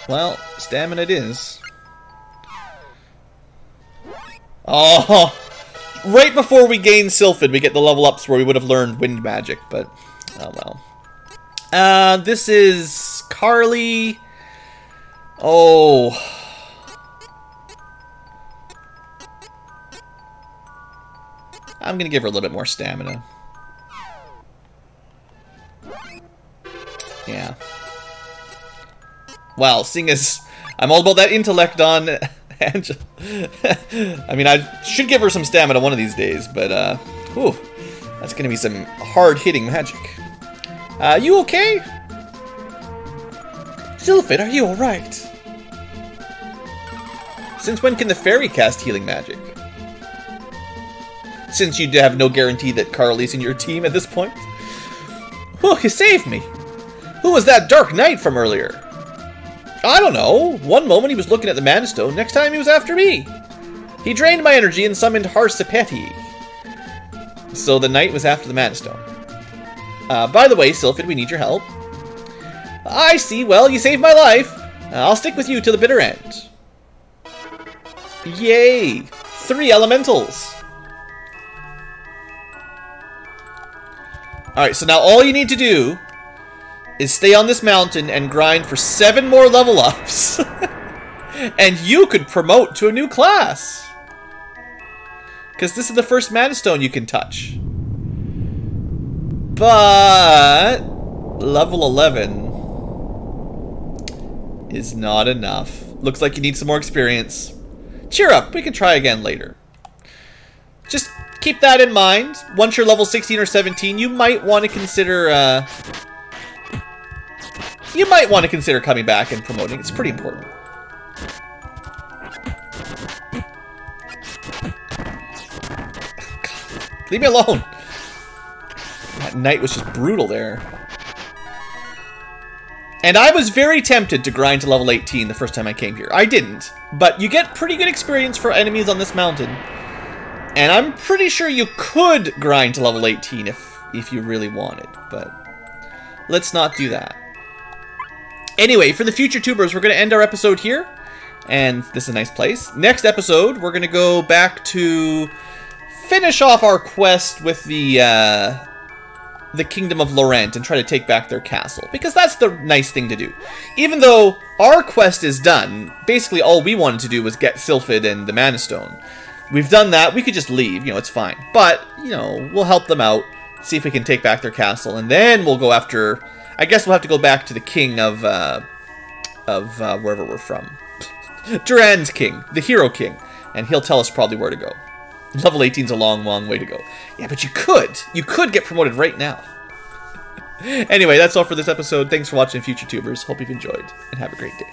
Speaker 1: Well, stamina it is. Oh, right before we gain Sylphid, we get the level ups where we would have learned Wind Magic, but oh well. This is Carly. Oh. I'm gonna give her a little bit more stamina. Yeah. Well, seeing as I'm all about that intellect on Angela. I mean, I should give her some stamina one of these days, but, whew, that's gonna be some hard-hitting magic. You okay? Sylphid, are you alright? Since when can the fairy cast healing magic? Since you have no guarantee that Carly's in your team at this point? Whew, you saved me! Who was that Dark Knight from earlier? I don't know. One moment he was looking at the Mana Stone, next time he was after me. He drained my energy and summoned Harsapeti. So the knight was after the Mana Stone. By the way, Sylphid, we need your help. I see. Well, you saved my life. I'll stick with you to the bitter end. Yay! 3 elementals. Alright, so now all you need to do is stay on this mountain and grind for 7 more level ups. And you could promote to a new class. Because this is the first Mana Stone you can touch. But level 11 is not enough. Looks like you need some more experience. Cheer up, we can try again later. Just keep that in mind. Once you're level 16 or 17, you might want to consider coming back and promoting. It's pretty important. God, leave me alone. That knight was just brutal there. And I was very tempted to grind to level 18 the first time I came here. I didn't, but you get pretty good experience for enemies on this mountain. And I'm pretty sure you could grind to level 18 if you really wanted, but let's not do that. Anyway, for the future tubers, we're going to end our episode here, and this is a nice place. Next episode, we're going to go back to finish off our quest with the Kingdom of Laurent and try to take back their castle, because that's the nice thing to do. Even though our quest is done, basically all we wanted to do was get Sylphid and the Mana Stone. We've done that. We could just leave. You know, it's fine. But, you know, we'll help them out, see if we can take back their castle, and then we'll go after... I guess we'll have to go back to the king of wherever we're from. Duran's king, the hero king, and he'll tell us probably where to go. Level 18's a long, long way to go. Yeah, but you could get promoted right now. Anyway, that's all for this episode. Thanks for watching, future tubers. Hope you've enjoyed, and have a great day.